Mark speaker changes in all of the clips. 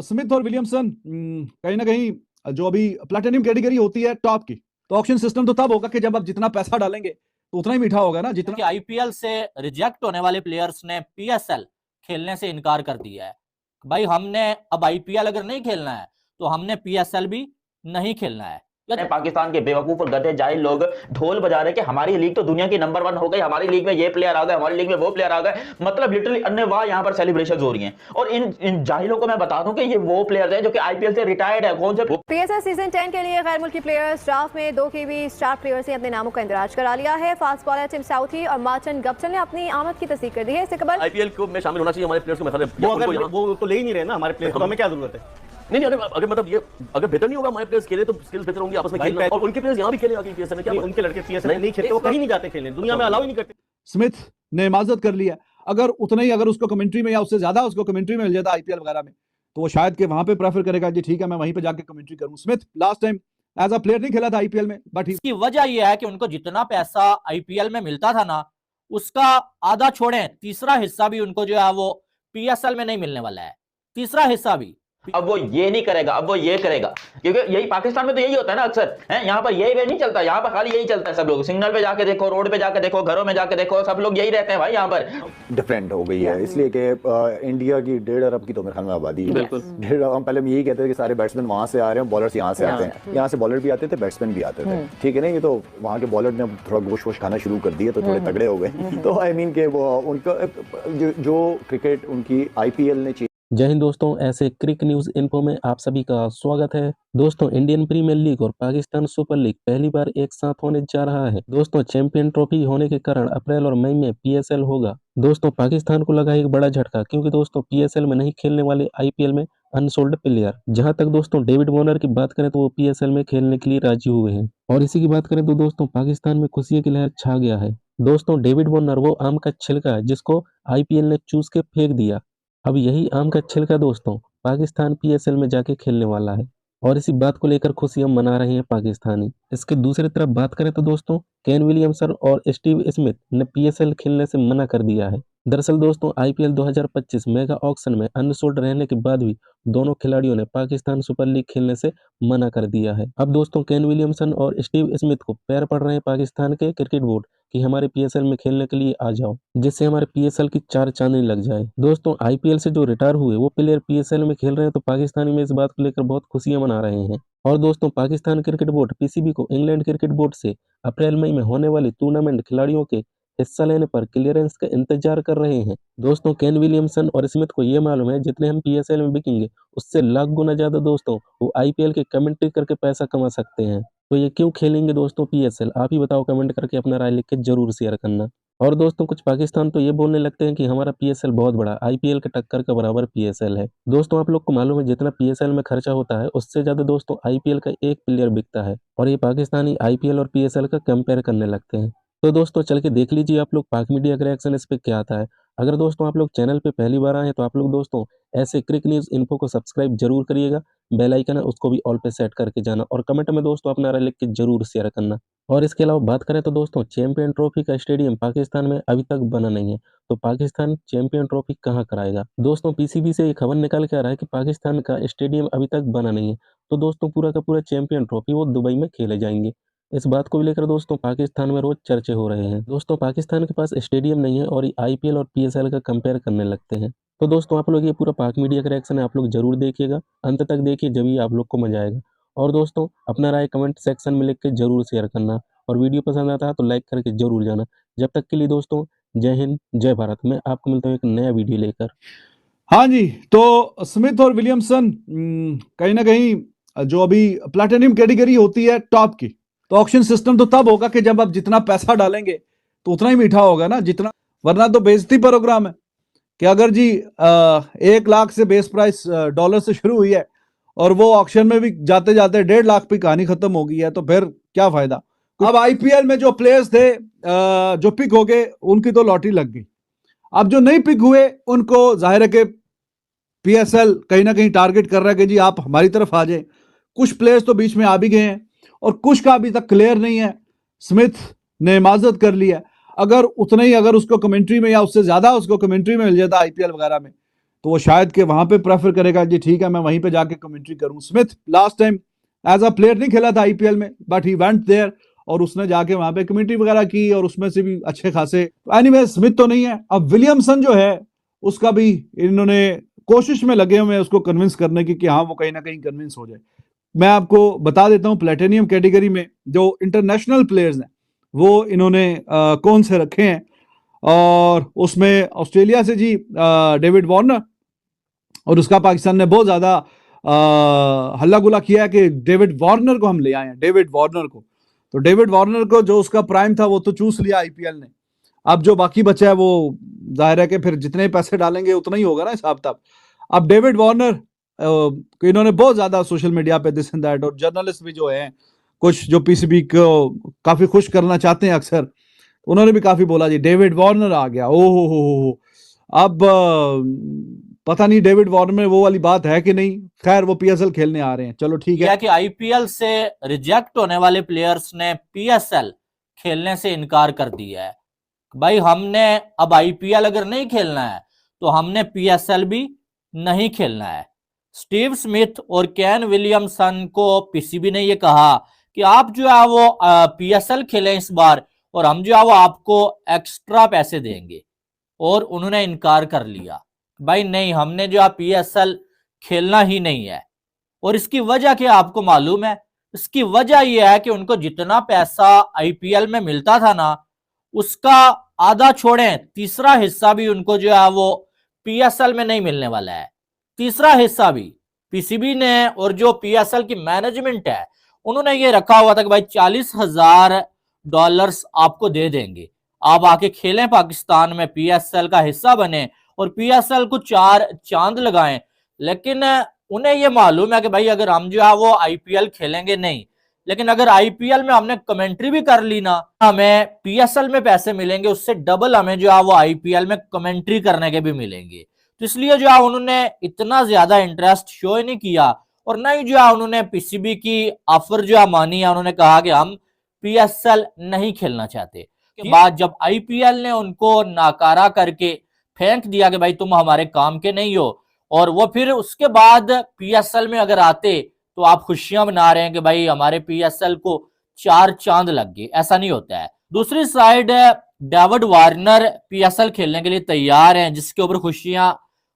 Speaker 1: Smith और Williamson कहीं ना कहीं जो अभी प्लैटिनम कैटेगरी होती है टॉप की, तो ऑक्शन सिस्टम तो तब होगा कि जब आप जितना पैसा डालेंगे तो उतना ही मीठा होगा ना जितना।
Speaker 2: आईपीएल से रिजेक्ट होने वाले प्लेयर्स ने पीएसएल खेलने से इनकार कर दिया है। भाई हमने अब आईपीएल अगर नहीं खेलना है तो हमने पीएसएल भी नहीं खेलना है।
Speaker 3: पाकिस्तान के बेवकूफ और गधे जाहिल लोग ढोल बजा रहे कि हमारी लीग तो दुनिया की नंबर 1 हो गई, हमारी लीग में ये प्लेयर आ गए, हमारी लीग में वो प्लेयर आ गए, मतलब लिटरली अन्यवाह यहाँ पर सेलिब्रेशंस हो रही हैं। और इन जाहिलों को मैं बता दूं कि ये वो प्लेयर हैं जो कि आईपीएल से रिटायर्ड है। कौन से
Speaker 4: पीएसएल सीजन 10 के लिए गैर मुल्की प्लेयर स्टाफ में 2 की भी स्टार प्लेयर्स ने अपने नामों का इंदराज करा लिया है। फास्ट बॉलर टिम साउथी और मार्टिन गप्टिल ने अपनी आमद की तस्दीक कर दी है। इससे कबल
Speaker 5: आईपीएल में शामिल होना चाहिए हमारे प्लेयर्स को। वो तो ले ही नहीं रहे ना हमारे प्लेयर्स को, हमें क्या जरूरत है? नहीं अगर मतलब ये अगर बेहतर नहीं होगा हमारे प्लेयर्स खेले तो स्किल्स बेहतर होंगे आपस में खेलना, और उनके प्लेयर्स यहां भी खेले आगे पीएसएल में। क्या उनके लड़के पीएसएल नहीं खेलते, वो कहीं नहीं जाते खेलने, दुनिया में अलाउ ही नहीं करते।
Speaker 1: स्मिथ ने इमाजत कर लिया। अगर उतना ही अगर उसको कमेंट्री में या उससे ज्यादा उसको कमेंट्री में मिल जाता आईपीएल वगैरह में तो वो शायद के वहां पे प्रेफर करेगा जी ठीक है मैं वहीं पे जाके कमेंट्री करूं। Smith last time as a player नहीं खेला था आईपीएल में, बट
Speaker 2: इसकी वजह यह है कि उनको जितना पैसा आईपीएल में मिलता था ना उसका आधा छोड़ें, तीसरा हिस्सा भी उनको जो है वो पीएसएल में नहीं मिलने वाला है, तीसरा हिस्सा भी।
Speaker 3: अब वो ये नहीं करेगा, अब वो ये करेगा, क्योंकि यही पाकिस्तान में तो यही होता है ना अक्सर है। यहाँ पर यही वे नहीं चलता, यहाँ पर खाली यही चलता है। सब लोग सिग्नल पे जाके देखो, रोड पे जाके देखो, घरों में जाके देखो, सब लोग यही रहते हैं भाई। यहाँ पर
Speaker 6: डिफरेंट हो गई है इसलिए कि इंडिया की 1.5 अरब की तो मेरे ख्याल में आबादी है। 1.5 हम पहले यही कहते थे कि सारे बैट्समैन वहां से आ रहे हैं, बॉलर्स यहाँ से आते हैं, यहाँ से बॉलर भी आते थे, बैट्समैन भी आते थे, ठीक है ना। ये तो वहाँ के बॉलर ने थोड़ा गोश वोश खाना शुरू कर दिए तो थोड़े तगड़े हो गए। तो आई मीन के वो उनका जो क्रिकेट उनकी आईपीएल ने।
Speaker 7: जय हिंद दोस्तों, ऐसे क्रिक न्यूज़ इन्फो में आप सभी का स्वागत है। दोस्तों इंडियन प्रीमियर लीग और पाकिस्तान सुपर लीग पहली बार एक साथ होने जा रहा है। दोस्तों चैंपियन ट्रॉफी होने के कारण अप्रैल और मई में पीएसएल होगा। दोस्तों पाकिस्तान को लगा एक बड़ा झटका, क्योंकि दोस्तों पीएसएल में नहीं खेलने वाले आईपीएल में अनसोल्ड प्लेयर। जहां तक दोस्तों डेविड वॉर्नर की बात करें तो वो पीएसएल में खेलने के लिए राजी हुए हैं। और इसी की बात करें तो दोस्तों पाकिस्तान में खुशी की लहर छा गया है। दोस्तों डेविड वॉर्नर वो आम का छिलका है जिसको आईपीएल ने चूस के फेंक दिया। अब यही आम का छिलका दोस्तों पाकिस्तान पीएसएल में जाके खेलने वाला है, और इसी बात को लेकर खुशियां मना रहे हैं पाकिस्तानी। इसके दूसरी तरफ बात करें तो दोस्तों केन विलियमसन और स्टीव स्मिथ ने पीएसएल खेलने से मना कर दिया है। दरअसल दोस्तों आईपीएल 2025 मेगा ऑक्शन में अनसोल्ड रहने के बाद भी दोनों खिलाड़ियों ने पाकिस्तान सुपर लीग खेलने से मना कर दिया है। अब दोस्तों केन विलियमसन और स्टीव स्मिथ को पैर पड़ रहे हैं पाकिस्तान के क्रिकेट बोर्ड कि हमारे पीएसएल में खेलने के लिए आ जाओ, जिससे हमारे पीएसएल की 4 चांदनी लग जाए। दोस्तों आईपीएल से जो रिटायर हुए वो प्लेयर पीएसएल में खेल रहे हैं, तो पाकिस्तानी में इस बात को लेकर बहुत खुशियां मना रहे हैं। और दोस्तों पाकिस्तान क्रिकेट बोर्ड पीसीबी को इंग्लैंड क्रिकेट बोर्ड से अप्रैल मई में होने वाली टूर्नामेंट खिलाड़ियों के हिस्सा लेने पर क्लियरेंस का इंतजार कर रहे हैं। दोस्तों केन विलियमसन और स्मिथ को ये मालूम है जितने हम पीएसएल में बिकेंगे उससे लाख गुना ज्यादा दोस्तों वो आईपीएल के कमेंट्री करके पैसा कमा सकते हैं। तो ये क्यों खेलेंगे दोस्तों पीएसएल, आप ही बताओ कमेंट करके अपना राय लिख के जरूर शेयर करना। और दोस्तों कुछ पाकिस्तान तो ये बोलने लगते हैं कि हमारा पीएसएल बहुत बड़ा, आईपीएल के टक्कर का बराबर पीएसएल है। दोस्तों आप लोग को मालूम है जितना पीएसएल में खर्चा होता है उससे ज्यादा दोस्तों आईपीएल का एक प्लेयर बिकता है, और ये पाकिस्तानी आईपीएल और पीएसएल का कंपेयर करने लगते हैं। तो दोस्तों चल के देख लीजिए आप लोग पाक मीडिया का रिएक्शन इस पे क्या आता है। अगर दोस्तों आप लोग चैनल पे पहली बार आए हैं तो आप लोग दोस्तों ऐसे क्रिक न्यूज़ इन्फो को सब्सक्राइब जरूर करिएगा, बेल आइकन है उसको भी ऑल पे सेट करके जाना, और कमेंट में दोस्तों अपना राय लिख के जरूर शेयर करना। और इसके अलावा बात करें तो दोस्तों चैंपियन ट्रॉफी का स्टेडियम पाकिस्तान में अभी तक बना नहीं है, तो पाकिस्तान चैंपियन ट्रॉफी कहाँ कराएगा। दोस्तों पीसीबी से ये खबर निकल के आ रहा है कि पाकिस्तान का स्टेडियम अभी तक बना नहीं है, तो दोस्तों पूरा का पूरा चैंपियन ट्रॉफी वो दुबई में खेले जाएंगे। इस बात को लेकर दोस्तों पाकिस्तान में रोज चर्चे हो रहे हैं। दोस्तों पाकिस्तान के पास स्टेडियम नहीं है और ये आईपीएल और पीएसएल का कंपेयर करने लगते हैं। तो दोस्तों आप लोग ये पूरा पाक मीडिया का रिएक्शन है आप लोग जरूर देखिएगा, अंत तक देखिए, जब ही आप लोग को मजा आएगा। और दोस्तों अपना राय कमेंट सेक्शन में लिख के जरूर शेयर करना, और वीडियो पसंद आता है तो लाइक करके जरूर जाना। जब तक के लिए दोस्तों जय हिंद जय भारत। मैं आपको मिलता हूँ एक नया वीडियो लेकर।
Speaker 1: हाँ जी, तो स्मिथ और विलियमसन कहीं ना कहीं जो अभी प्लैटिनम कैटेगरी होती है टॉप की, तो ऑक्शन सिस्टम तो तब होगा कि जब आप जितना पैसा डालेंगे तो उतना ही मीठा होगा ना जितना, वरना तो बेइज्जती प्रोग्राम है कि अगर जी 1 लाख से बेस प्राइस डॉलर से शुरू हुई है और वो ऑक्शन में भी जाते जाते 1.5 लाख पे कहानी खत्म हो गई है, तो फिर क्या फायदा। अब आईपीएल में जो प्लेयर्स थे जो पिक हो गए उनकी तो लॉटरी लग गई। अब जो नहीं पिक हुए उनको जाहिर है कि पीएसएल कहीं ना कहीं टारगेट कर रहा है कि जी आप हमारी तरफ आ जाए। कुछ प्लेयर्स तो बीच में आ भी गए हैं और कुछ का अभी तक क्लियर नहीं है। स्मिथ ने इमाजत कर लिया। अगर उतना ही अगर उसको कमेंट्री में या उससे ज्यादा उसको कमेंट्री में मिल जाता आईपीएल वगैरह में तो वो शायद के वहां पे प्रेफर करेगा जी ठीक है मैं वहीं पे जाके कमेंट्री करूं। Smith last time as a player नहीं खेला था आईपीएल में, बट ही वेंट देयर और उसने जाके वहां पे कमेंट्री वगैरह की और उसमें से भी अच्छे खासे। एनीवे स्मिथ तो नहीं है, अब विलियमसन जो है उसका भी इन्होंने कोशिश में लगे हुए हैं उसको कन्विंस करने की कि हाँ वो कहीं ना कहीं कन्विंस हो जाए। मैं आपको बता देता हूं प्लेटिनियम कैटेगरी में जो इंटरनेशनल प्लेयर्स हैं वो इन्होंने कौन से रखे हैं, और उसमें ऑस्ट्रेलिया से जी डेविड वार्नर, और उसका पाकिस्तान ने बहुत ज्यादा हल्ला गुला किया है कि डेविड वार्नर को हम ले आए हैं, डेविड वार्नर को। तो डेविड वार्नर को जो उसका प्राइम था वो तो चूस लिया आईपीएल ने, अब जो बाकी बचा है वो जाहिर है कि फिर जितने पैसे डालेंगे उतना ही होगा ना हिसाब तब। अब डेविड वार्नर इन्होंने बहुत ज्यादा सोशल मीडिया पे दिस एंड दैट, और जर्नलिस्ट भी जो हैं कुछ जो पीसीबी को काफी खुश करना चाहते हैं अक्सर, उन्होंने भी काफी बोला जी डेविड वार्नर आ गया, ओ हो। अब पता नहीं डेविड वार्नर में वो वाली बात है कि नहीं, खैर वो पीएसएल खेलने आ रहे हैं, चलो ठीक है।
Speaker 2: कि आईपीएल से रिजेक्ट होने वाले प्लेयर्स ने पीएसएल खेलने से इनकार कर दिया है। भाई हमने अब आईपीएल अगर नहीं खेलना है तो हमने पीएसएल भी नहीं खेलना है। स्टीव स्मिथ और केन विलियमसन को पीसीबी ने ये कहा कि आप जो है वो पीएसएल खेलें इस बार और हम जो है वो आपको एक्स्ट्रा पैसे देंगे, और उन्होंने इनकार कर लिया। भाई नहीं, हमने जो है पीएसएल खेलना ही नहीं है। और इसकी वजह क्या आपको मालूम है? इसकी वजह यह है कि उनको जितना पैसा आईपीएल में मिलता था ना उसका आधा छोड़ें, तीसरा हिस्सा भी उनको जो है वो पीएसएल में नहीं मिलने वाला है। तीसरा हिस्सा भी पीसीबी ने और जो पीएसएल की मैनेजमेंट है उन्होंने ये रखा हुआ था कि भाई $40,000 आपको दे देंगे, आप आके खेलें पाकिस्तान में, पीएसएल का हिस्सा बने और पीएसएल को 4 चांद लगाएं। लेकिन उन्हें ये मालूम है कि भाई अगर हम जो है वो आईपीएल खेलेंगे नहीं, लेकिन अगर आईपीएल में हमने कमेंट्री भी कर ली ना, हमें पीएसएल में पैसे मिलेंगे, उससे डबल हमें जो है वो आईपीएल में कमेंट्री करने के भी मिलेंगे। तो इसलिए जो है उन्होंने इतना ज्यादा इंटरेस्ट शो ही नहीं किया, और ना ही जो है उन्होंने पीसीबी की ऑफर जो है मानी है। उन्होंने कहा कि हम पीएसएल नहीं खेलना चाहते। के बाद जब आईपीएल ने उनको नाकारा करके फेंक दिया कि भाई तुम हमारे काम के नहीं हो, और वो फिर उसके बाद पीएसएल में अगर आते तो आप खुशियां मना रहे हैं कि भाई हमारे पीएसएल को 4 चांद लग गए। ऐसा नहीं होता है। दूसरी साइड डेविड वार्नर पीएसएल खेलने के लिए तैयार हैं, जिसके ऊपर खुशियां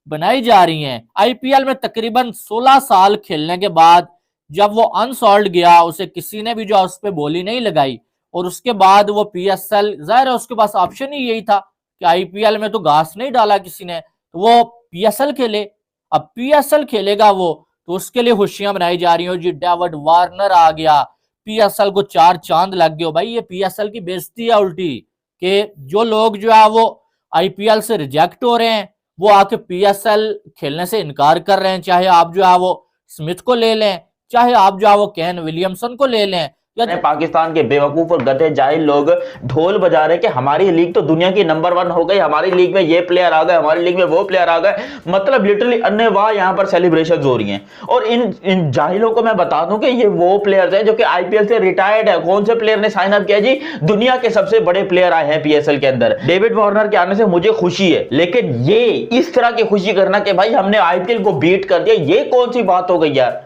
Speaker 2: बनाई जा रही हैं। आईपीएल में तकरीबन 16 साल खेलने के बाद जब वो अनसॉल्ड गया, उसे किसी ने भी जो उस पर बोली नहीं लगाई, और उसके बाद वो पीएसएल, जाहिर है उसके पास ऑप्शन ही यही था कि आईपीएल में तो घास नहीं डाला किसी ने, तो वो पीएसएल खेले। अब पीएसएल खेलेगा वो, तो उसके लिए खुशियां मनाई जा रही हो जी डेविड वार्नर आ गया, पीएसएल को 4 चांद लग गए। भाई ये पीएसएल की बेइज्जती है उल्टी, कि जो लोग जो है वो आईपीएल से रिजेक्ट हो रहे हैं वो आके पीएसएल खेलने से इनकार कर रहे हैं। चाहे आप जो है वो स्मिथ को ले लें, चाहे आप जो है वो केन विलियमसन को ले लें।
Speaker 3: पाकिस्तान के बेवकूफ और गधे जाहिल लोग ढोल बजा रहे कि हमारी लीग तो दुनिया की नंबर 1 हो गई, हमारी लीग में ये प्लेयर आ गए, हमारी लीग में वो प्लेयर आ गए। मतलब लिटरली अन्यवाह यहाँ पर सेलिब्रेशन हो रही हैं। और इन जाहिलों को मैं बता दूं कि ये वो प्लेयर्स हैं जो कि आईपीएल से रिटायर्ड है। कौन से प्लेयर ने साइन अप किया जी? दुनिया के सबसे बड़े प्लेयर आए हैं पीएसएल के अंदर। डेविड वार्नर के आने से मुझे खुशी है, लेकिन ये इस तरह की खुशी करना कि भाई हमने आईपीएल को बीट कर दिया, ये कौन सी बात हो गई यार?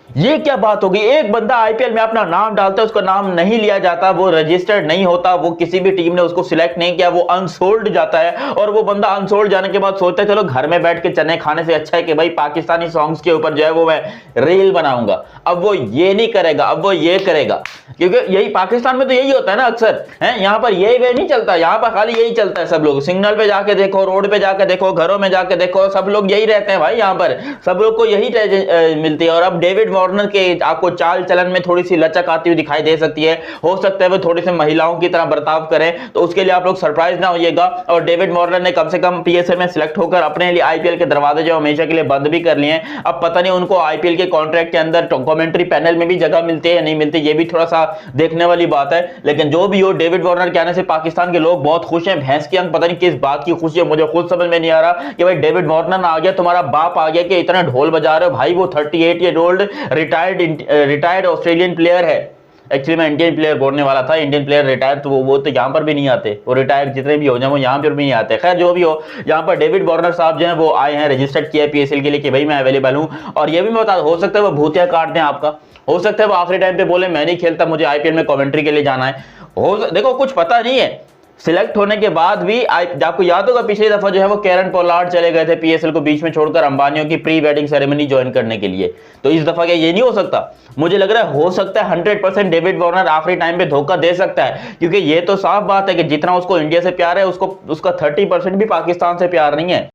Speaker 3: ये क्या बात होगी? एक बंदा आईपीएल में अपना नाम डालता है, उसका नाम नहीं लिया जाता, वो रजिस्टर्ड नहीं होता, वो किसी भी टीम ने उसको सिलेक्ट नहीं किया, वो अनसोल्ड जाता है। और वो बंदा अनसोल्ड जाने के बाद सोचता है चलो घर में बैठ के चने खाने से अच्छा है कि भाई पाकिस्तानी सॉन्ग्स के ऊपर जो है वो मैं रील बनाऊंगा। अब वो ये नहीं करेगा, अब वो ये करेगा, क्योंकि यही पाकिस्तान में तो यही होता है ना अक्सर है। यहाँ पर ये वे नहीं चलता, यहाँ पर खाली यही चलता है। सब लोग सिग्नल पे जाके देखो, रोड पे जाके देखो, घरों में जाके देखो, सब लोग यही रहते हैं भाई। यहाँ पर सब लोग को यही मिलती है। और अब डेविड वार्नर के आपको चाल चलन में थोड़ी सी लचक आती हुई दिखाई दे सकती है। हो सकता है वो थोड़ी सी महिलाओं की तरह बर्ताव करें, तो उसके लिए आप लोग सरप्राइज ना होइएगा। और डेविड वार्नर ने कम से कम पीएसएल में सिलेक्ट होकर अपने लिए आईपीएल के दरवाजे जो हमेशा के लिए बंद भी कर लिए हैं। अब पता नहीं उनको आईपीएल के कॉन्ट्रैक्ट के अंदर कमेंट्री पैनल में भी जगह मिलती है या नहीं मिलती, ये भी थोड़ा सा देखने वाली बात है। लेकिन जो भी हो, डेविड वार्नर के आने से पाकिस्तान के लोग बहुत खुश हैं। भैंस की अंक पता नहीं किस बात की खुशी है, मुझे खुद समझ में नहीं आ रहा कि भाई डेविड वार्नर आ गया, तुम्हारा बाप आ गया कि इतना ढोल बजा रहे हो। भाई वो 38 year old retired Australian player है। एक्चुअली मैं इंडियन प्लेयर बोलने वाला था, इंडियन प्लेयर रिटायर तो वो तो यहाँ पर भी नहीं आते, वो रिटायर जितने भी हो जाए वो यहाँ पर भी नहीं आते। खैर जो भी हो, यहाँ पर डेविड वार्नर साहब जो हैं वो आए हैं, रजिस्टर्ड किया है PSL के लिए कि भाई मैं अवेलेबल हूँ। और ये भी मैं बता, हो सकता है वो भूतिया काट दें आपका, हो सकता है वो आखिरी टाइम पे बोले मैं नहीं खेलता, मुझे IPL में कमेंट्री के लिए जाना है। देखो कुछ पता नहीं है, सिलेक्ट होने के बाद भी आपको याद होगा पिछली दफा जो है वो कैरन पोलार्ड चले गए थे PSL को बीच में छोड़कर अंबानियों की प्री वेडिंग सेरेमनी ज्वाइन करने के लिए। तो इस दफा क्या ये नहीं हो सकता? मुझे लग रहा है हो सकता है 100% डेविड वार्नर आखिरी टाइम पे धोखा दे सकता है, क्योंकि ये तो साफ बात है कि जितना उसको इंडिया से प्यार है उसका 30% भी पाकिस्तान से प्यार नहीं है।